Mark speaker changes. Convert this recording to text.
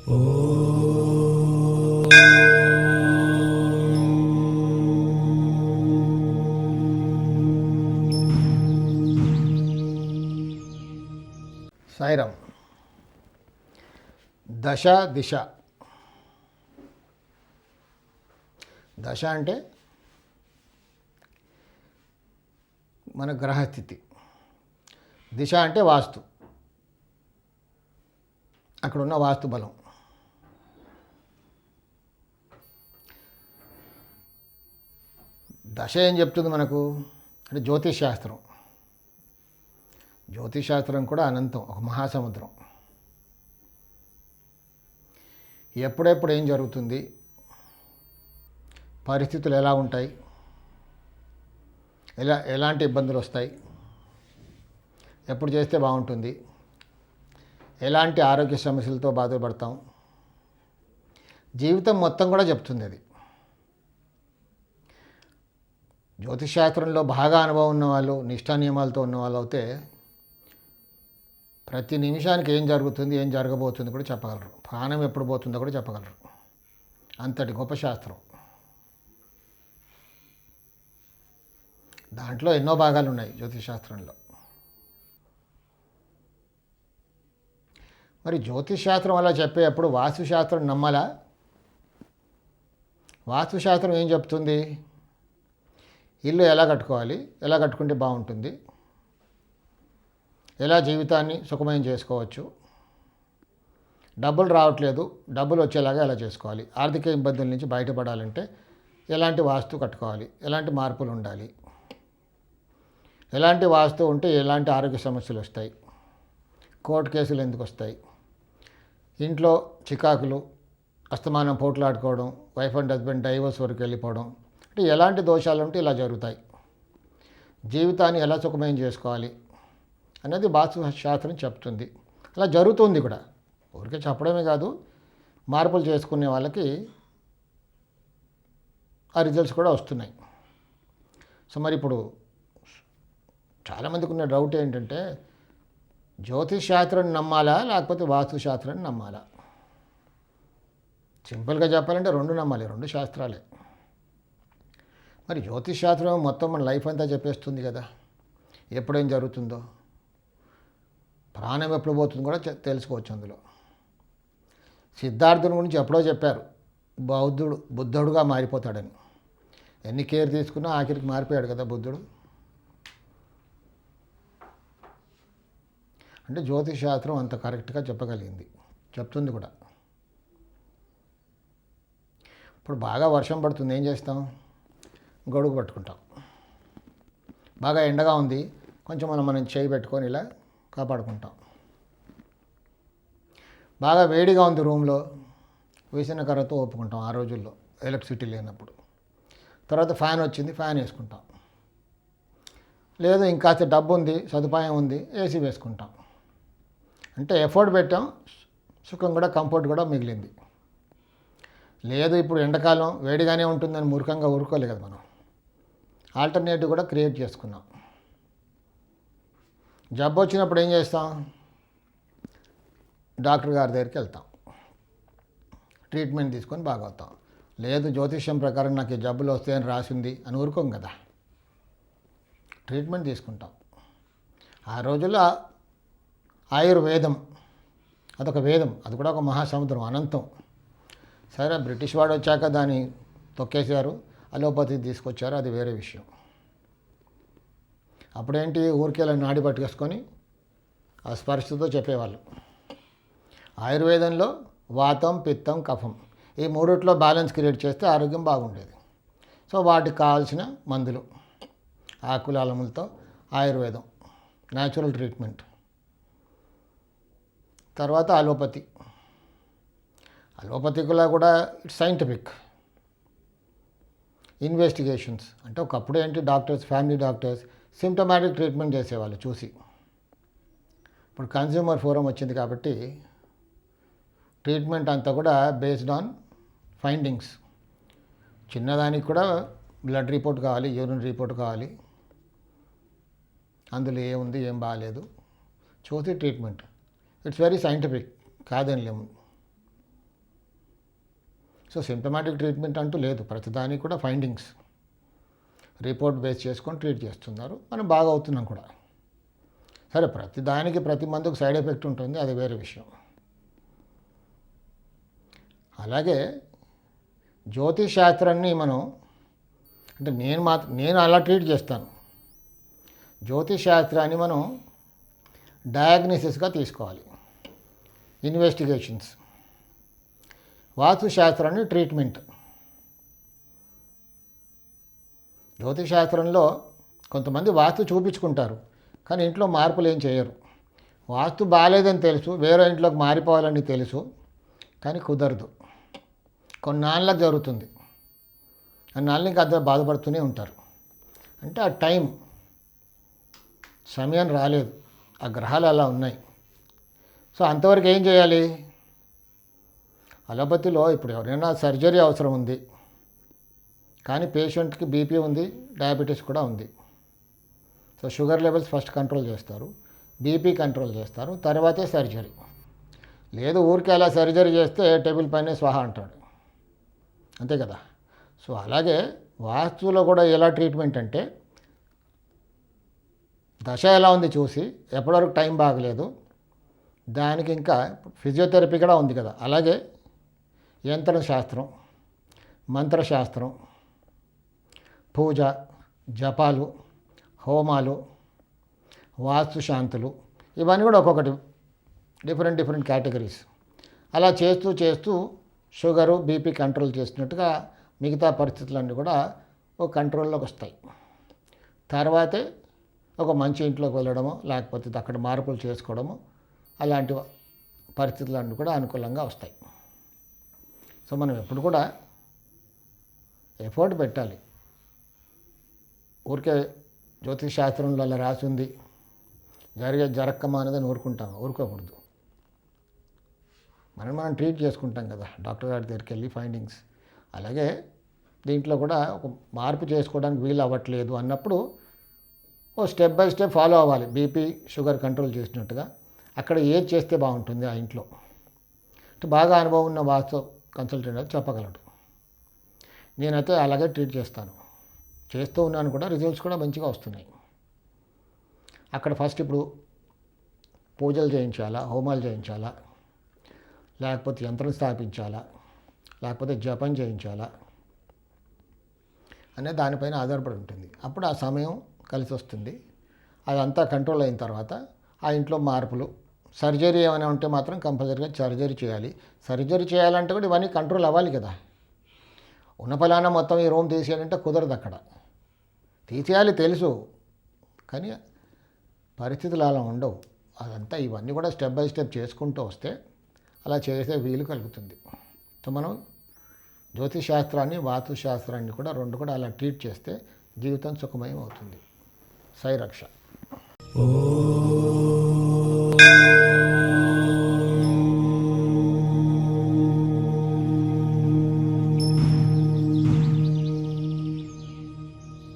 Speaker 1: సాయిరామ్. దశ దిశ. దశ అంటే మన గ్రహస్థితి, దిశ అంటే వాస్తు, అక్కడున్న వాస్తు బలం. దశ ఏం చెప్తుంది మనకు అంటే జ్యోతిష్ శాస్త్రం. జ్యోతిష్ శాస్త్రం కూడా అనంతం, ఒక మహాసముద్రం. ఎప్పుడెప్పుడు ఏం జరుగుతుంది, పరిస్థితులు ఎలా ఉంటాయి, ఎలాంటి ఇబ్బందులు వస్తాయి, ఎప్పుడు చేస్తే బాగుంటుంది, ఎలాంటి ఆరోగ్య సమస్యలతో బాధపడతాం, జీవితం మొత్తం కూడా చెప్తుంది అది. జ్యోతిష్ శాస్త్రంలో బాగా అనుభవం ఉన్నవాళ్ళు, నిష్ఠా నియమాలతో ఉన్నవాళ్ళు అయితే ప్రతి నిమిషానికి ఏం జరుగుతుంది, ఏం జరగబోతుంది కూడా చెప్పగలరు. ప్రాణం ఎప్పుడు పోతుందో కూడా చెప్పగలరు. అంతటి గొప్ప శాస్త్రం. దాంట్లో ఎన్నో భాగాలు ఉన్నాయి జ్యోతిష్ శాస్త్రంలో. మరి జ్యోతిష్ శాస్త్రం అలా చెప్పేటప్పుడు వాస్తుశాస్త్రం నమ్మాలా? వాస్తుశాస్త్రం ఏం చెప్తుంది? ఇల్లు ఎలా కట్టుకోవాలి, ఎలా కట్టుకుంటే బాగుంటుంది, ఎలా జీవితాన్ని సుఖమయం చేసుకోవచ్చు, డబ్బులు రావట్లేదు, డబ్బులు వచ్చేలాగా ఎలా చేసుకోవాలి, ఆర్థిక ఇబ్బందుల నుంచి బయటపడాలంటే ఎలాంటి వాస్తు కట్టుకోవాలి, ఎలాంటి మార్పులు ఉండాలి, ఎలాంటి వాస్తు ఉంటే ఎలాంటి ఆరోగ్య సమస్యలు వస్తాయి, కోర్టు కేసులు ఎందుకు వస్తాయి, ఇంట్లో చికాకులు, అస్తమానం పోట్లాడుకోవడం, వైఫ్ అండ్ హస్బెండ్ డైవర్స్ వరకు వెళ్ళిపోవడం, అంటే ఎలాంటి దోషాలు ఉంటే ఇలా జరుగుతాయి, జీవితాన్ని ఎలా సుఖమయం చేసుకోవాలి అనేది వాస్తు శాస్త్రం చెప్తుంది. అలా జరుగుతుంది కూడా. ఊరికే చెప్పడమే కాదు, మార్పులు చేసుకునే వాళ్ళకి ఆ రిజల్ట్స్ కూడా వస్తున్నాయి. సో మరి ఇప్పుడు చాలామందికి ఉన్న డౌట్ ఏంటంటే, జ్యోతిష్ శాస్త్రాన్ని నమ్మాలా లేకపోతే వాస్తు శాస్త్రాన్ని నమ్మాలా? సింపుల్గా చెప్పాలంటే రెండు నమ్మాలి, రెండు శాస్త్రాలే. మరి జ్యోతిష్ శాస్త్రం మొత్తం మన లైఫ్ అంతా చెప్పేస్తుంది కదా, ఎప్పుడేం జరుగుతుందో, ప్రాణం ఎప్పుడు పోతుందో కూడా తెలుసుకోవచ్చు అందులో. సిద్ధార్థుని గురించి ఎప్పుడో చెప్పారు, బుద్ధుడుగా మారిపోతాడని. ఎన్ని కేర్ తీసుకున్నా ఆఖరికి మారిపోయాడు కదా బుద్ధుడు. అంటే జ్యోతిష్ శాస్త్రం అంత కరెక్ట్గా చెప్పగలిగింది, చెప్తుంది కూడా. ఇప్పుడు బాగా వర్షం పడుతుంది, ఏం చేస్తాం? గొడుగు పట్టుకుంటాం. బాగా ఎండగా ఉంది, కొంచెం మనం చేయి పెట్టుకొని ఇలా కాపాడుకుంటాం. బాగా వేడిగా ఉంది రూమ్లో, విసిన కర్రతో ఒప్పుకుంటాం ఆ రోజుల్లో, ఎలక్ట్రిసిటీ లేనప్పుడు. తర్వాత ఫ్యాన్ వచ్చింది, ఫ్యాన్ వేసుకుంటాం. లేదు ఇంకాస్త డబ్బు ఉంది, సదుపాయం ఉంది, ఏసీ వేసుకుంటాం. అంటే ఎఫర్ట్ పెట్టాం, సుఖం కూడా, కంఫర్ట్ కూడా మిగిలింది. లేదు ఇప్పుడు ఎండాకాలం వేడిగానే ఉంటుందని మూర్ఖంగా ఊరుకోలేదు కదా మనం. ఆల్టర్నేటివ్ కూడా క్రియేట్ చేసుకున్నాం. జబ్బు వచ్చినప్పుడు ఏం చేస్తాం? డాక్టర్ గారి దగ్గరికి వెళ్తాం, ట్రీట్మెంట్ తీసుకొని బాగవుతాం. లేదు జ్యోతిష్యం ప్రకారం నాకు ఈ జబ్బులు వస్తాయని రాసింది అని ఊరుకోం కదా, ట్రీట్మెంట్ తీసుకుంటాం. ఆ రోజుల్లో ఆయుర్వేదం అదొక వేదం, అది కూడా ఒక మహాసముద్రం, అనంతం. సరే బ్రిటిష్ వాడు వచ్చాక దాన్ని తొక్కేశారు, అలోపతి తీసుకొచ్చారు, అది వేరే విషయం. అప్పుడేంటి, ఊరికేలా నాడి పట్టుకేసుకొని ఆ స్పర్శతో చెప్పేవాళ్ళు. ఆయుర్వేదంలో వాతం, పిత్తం, కఫం, ఈ మూడిట్లో బ్యాలెన్స్ క్రియేట్ చేస్తే ఆరోగ్యం బాగుండేది. సో వాటికి కావాల్సిన మందులు, ఆకుల అలములతో ఆయుర్వేదం, న్యాచురల్ ట్రీట్మెంట్. తర్వాత అలోపతి. అలోపతిలో కూడా ఇట్స్ సైంటిఫిక్ ఇన్వెస్టిగేషన్స్. అంటే ఒకప్పుడు ఏంటి, doctors, family doctors symptomatic treatment చేసేవాళ్ళు చూసి. ఇప్పుడు కన్స్యూమర్ ఫోరం వచ్చింది కాబట్టి ట్రీట్మెంట్ అంతా కూడా బేస్డ్ ఆన్ ఫైండింగ్స్. చిన్నదానికి కూడా బ్లడ్ రిపోర్ట్ కావాలి, యూరిన్ రిపోర్ట్ కావాలి, అందులో ఏముంది ఏం బాగాలేదు చూసి ట్రీట్మెంట్. ఇట్స్ వెరీ సైంటిఫిక్, కాదని లేము. సో సింటమాటిక్ ట్రీట్మెంట్ అంటూ లేదు, ప్రతిదానికి కూడా ఫైండింగ్స్ రిపోర్ట్ బేస్ చేసుకొని ట్రీట్ చేస్తున్నారు, మనం బాగా అవుతున్నాం కూడా. సరే, ప్రతిదానికి ప్రతి మందుకు సైడ్ ఎఫెక్ట్ ఉంటుంది, అది వేరే విషయం. అలాగే జ్యోతిష్ శాస్త్రాన్ని మనం అంటే నేను అలా ట్రీట్ చేస్తాను. జ్యోతిష్ శాస్త్రాన్ని మనం డయాగ్నోసిస్గా తీసుకోవాలి, ఇన్వెస్టిగేషన్స్. వాస్తు శాస్త్రాన్ని ట్రీట్మెంట్. జ్యోతిష్ శాస్త్రంలో కొంతమంది వాస్తు చూపించుకుంటారు, కానీ ఇంట్లో మార్పులు ఏం చేయరు. వాస్తు బాగాలేదని తెలుసు, వేరే ఇంట్లోకి మారిపోవాలని తెలుసు, కానీ కుదరదు. కొన్నాళ్ళకి జరుగుతుంది, అన్నాళ్ళకి అందరూ బాధపడుతూనే ఉంటారు. అంటే ఆ సమయం రాలేదు, ఆ గ్రహాలు అలా ఉన్నాయి. సో అంతవరకు ఏం చేయాలి? అలోపతిలో ఇప్పుడు ఎవరైనా సర్జరీ అవసరం ఉంది, కానీ పేషెంట్కి బీపీ ఉంది, డయాబెటీస్ కూడా ఉంది. So sugar levels first control చేస్తారు, బీపీ కంట్రోల్ చేస్తారు, తర్వాతే సర్జరీ. లేదు ఊరికే అలా సర్జరీ చేస్తే టేబుల్ పైనే స్వాహ అంటాడు, అంతే కదా. సో అలాగే వాస్తువులో కూడా ఎలా ట్రీట్మెంట్ అంటే, దశ ఎలా ఉంది చూసి, ఎప్పటివరకు టైం బాగలేదు దానికి ఇంకా ఫిజియోథెరపీ కూడా ఉంది కదా, అలాగే యంత్రశాస్త్రం, మంత్రశాస్త్రం, పూజ, జపాలు, హోమాలు, వాస్తుశాంతులు, ఇవన్నీ కూడా ఒక్కొక్కటి డిఫరెంట్ కేటగిరీస్. అలా చేస్తూ చేస్తూ షుగరు బీపీ కంట్రోల్ చేసినట్టుగా మిగతా పరిస్థితులన్నీ కూడా ఒక కంట్రోల్లోకి వస్తాయి. తర్వాతే ఒక మంచి ఇంట్లోకి వెళ్ళడము, లేకపోతే అక్కడ మార్పులు చేసుకోవడము, అలాంటి పరిస్థితులన్నీ కూడా అనుకూలంగా వస్తాయి. సో మనం ఎప్పుడు కూడా ఎఫర్ట్ పెట్టాలి. ఊరికే జ్యోతిష్ శాస్త్రంలో అలా రాసి ఉంది, జరక్కమా అనేది ఊరుకోకూడదు. మనం ట్రీట్ చేసుకుంటాం కదా డాక్టర్ గారి దగ్గరికి వెళ్ళి ఫైండింగ్స్. అలాగే దీంట్లో కూడా ఒక మార్పు చేసుకోవడానికి వీలు అవ్వట్లేదు అన్నప్పుడు ఓ స్టెప్ బై స్టెప్ ఫాలో అవ్వాలి. బీపీ షుగర్ కంట్రోల్ చేసినట్టుగా అక్కడ ఏది చేస్తే బాగుంటుంది ఆ ఇంట్లో అంటే బాగా అనుభవం ఉన్న వాస్తు కన్సల్టెంట్ అది చెప్పగలడు. నేనైతే అలాగే ట్రీట్ చేస్తూ ఉన్నాను కూడా, రిజల్ట్స్ కూడా మంచిగా వస్తున్నాయి. అక్కడ ఫస్ట్ ఇప్పుడు పూజలు చేయించాలా, హోమాలు చేయించాలా, లేకపోతే యంత్రం స్థాపించాలా, లేకపోతే జపం చేయించాలా అనే దానిపైన ఆధారపడి ఉంటుంది. అప్పుడు ఆ సమయం కలిసి వస్తుంది. అదంతా కంట్రోల్ అయిన తర్వాత ఆ ఇంట్లో మార్పులు, సర్జరీ ఏమైనా ఉంటే మాత్రం కంపల్సరీగా సర్జరీ చేయాలి. సర్జరీ చేయాలంటే కూడా ఇవన్నీ కంట్రోల్ అవ్వాలి కదా. ఉన్న ఫలానా మొత్తం ఈ రూమ్ తీసేయాలంటే కుదరదు, అక్కడ తీసేయాలి తెలుసు, కానీ పరిస్థితులు అలా ఉండవు. అదంతా ఇవన్నీ కూడా స్టెప్ బై స్టెప్ చేసుకుంటూ వస్తే అలా చేసే వీలు కలుగుతుంది. సో మనం జ్యోతిష్ శాస్త్రాన్ని వాస్తు శాస్త్రాన్ని కూడా రెండు కూడా అలా ట్రీట్ చేస్తే జీవితం సుఖమయం అవుతుంది. సై రక్ష.